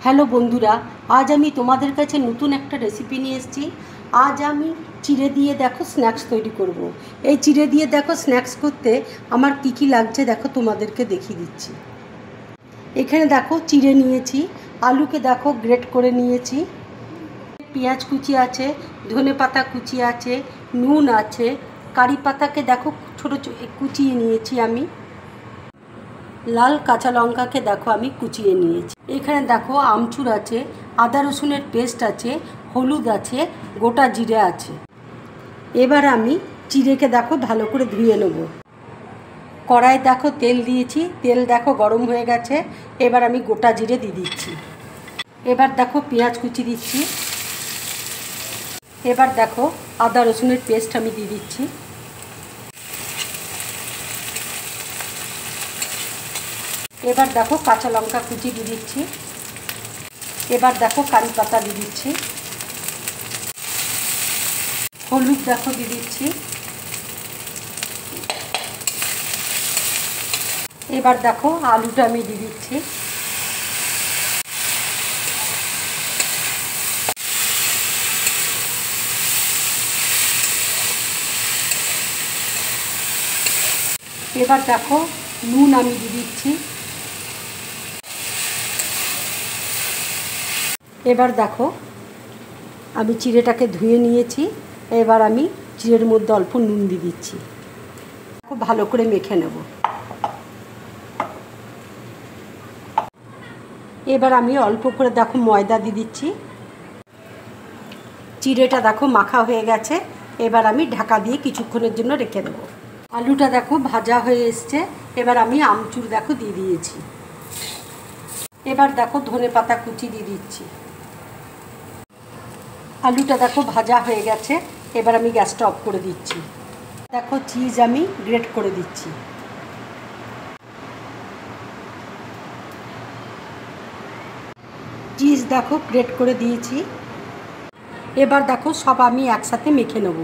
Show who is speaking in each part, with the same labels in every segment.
Speaker 1: Hello বন্ধুরা, আজ আমি তোমাদের কাছে নতুন একটা রেসিপি নিয়ে এসেছি। আজ আমি চিড়ে দিয়ে দেখো স্ন্যাক্স তৈরি করব। এই চিড়ে দিয়ে দেখো স্ন্যাক্স করতে আমার কী কী লাগছে দেখো তোমাদেরকে দেখিয়ে দিচ্ছি। এখানে দেখো চিড়ে নিয়েছি, আলুকে দেখো গ্রেট করে নিয়েছি, পেঁয়াজ কুচি আছে, ধনেপাতা কুচি আছে, নুন আছে, কারি পাতাকে দেখো ছোটো কুচিয়ে নিয়েছি আমি, লাল কাঁচা লঙ্কাকে দেখো আমি কুচিয়ে নিয়েছি। এখানে দেখো আমচুর আছে, আদা রসুনের পেস্ট আছে, হলুদ আছে, গোটা জিরে আছে। এবার আমি চিড়েকে দেখো ভালো করে ধুয়ে নেব। কড়াই দেখো তেল দিয়েছি, তেল দেখো গরম হয়ে গেছে। এবার আমি গোটা জিরে দিয়ে দিচ্ছি। এবার দেখো পেঁয়াজ কুচি দিচ্ছি। এবার দেখো আদা রসুনের পেস্ট আমি দিয়ে দিচ্ছি। এবার দেখো কাঁচা লঙ্কা কুচি দিয়ে দিচ্ছি। এবার দেখো কারি পাতা দিয়ে দিচ্ছি, হলুদ দেখো দিয়ে দিচ্ছি। এবার দেখো আলুটা আমি দিয়ে দিচ্ছি। এবার দেখো নুন আমি দিয়ে দিচ্ছি। এবার দেখো আমি চিড়েটাকে ধুয়ে নিয়েছি। এবার আমি চিড়ের মধ্যে অল্প নুন দিয়ে দিচ্ছি, খুব ভালো করে মেখে নেব। এবার আমি অল্প করে দেখো ময়দা দিয়ে দিচ্ছি। চিড়েটা দেখো মাখা হয়ে গেছে। এবার আমি ঢাকা দিয়ে কিছুক্ষণের জন্য রেখে দেবো। আলুটা দেখো ভাজা হয়ে এসছে। এবার আমি আমচুর দেখো দিয়ে দিয়েছি। এবার দেখো ধনেপাতা কুচি দিয়ে দিচ্ছি। আলুটা দেখো ভাজা হয়ে গেছে। এবার আমি গ্যাসটা অফ করে দিচ্ছি। দেখো চিজ আমি গ্রেট করে দিচ্ছি। চিজ দেখো গ্রেট করে দিয়েছি। এবার দেখো সব আমি একসাথে মেখে নেব।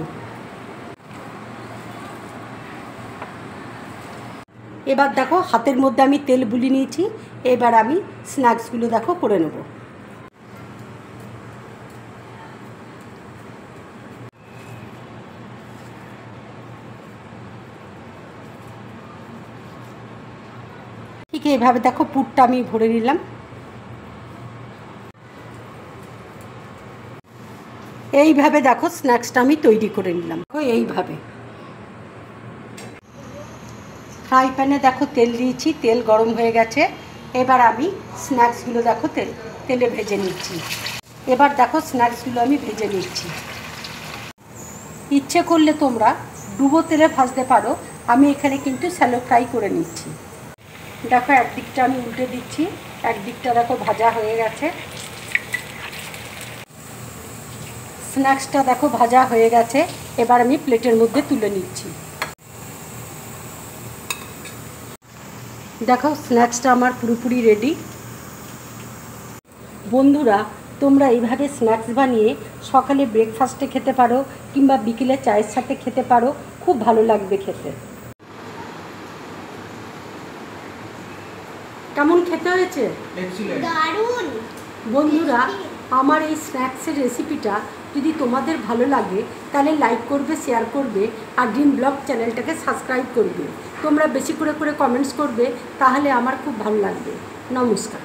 Speaker 1: এবার দেখো হাতের মধ্যে আমি তেল বুলিয়ে নিয়েছি। এবার আমি স্ন্যাক্সগুলো দেখো করে নেব। ঠিক এইভাবে দেখো পুরটা আমি ভরে নিলাম। এইভাবে দেখো স্ন্যাক্সটা আমি তৈরি করে নিলাম। এইভাবে ফ্রাই প্যানে দেখো তেল দিয়েছি, তেল গরম হয়ে গেছে। এবার আমি স্ন্যাক্সগুলো দেখো তেলে ভেজে নিচ্ছি। এবার দেখো স্ন্যাক্সগুলো আমি ভেজে নিচ্ছি। ইচ্ছে করলে তোমরা ডুবো তেলে ভাজতে পারো, আমি এখানে কিন্তু শ্যালো ফ্রাই করে নিচ্ছি। দেখো একদিকটা আমি উল্টে দিচ্ছি, একদিকটা দেখো ভাজা হয়ে গেছে। স্ন্যাক্সটা দেখো ভাজা হয়ে গেছে। এবার আমি প্লেটের মধ্যে তুলে নিচ্ছি। দেখো স্ন্যাক্সটা আমার পুরোপুরি রেডি। বন্ধুরা, তোমরা এইভাবে স্ন্যাক্স বানিয়ে সকালে ব্রেকফাস্টে খেতে পারো কিংবা বিকেলে চায়ের সাথে খেতে পারো, খুব ভালো লাগবে খেতে। কেমন খেতে হয়েছে?
Speaker 2: দারুণ।
Speaker 1: বন্ধুরা, আমার এই স্ন্যাক্সের রেসিপিটা যদি তোমাদের ভালো লাগে তাহলে লাইক করবে, শেয়ার করবে আর ড্রিম ব্লগ চ্যানেলটাকে সাবস্ক্রাইব করবে। তোমরা বেশি করে কমেন্টস করবে, তাহলে আমার খুব ভালো লাগবে। নমস্কার।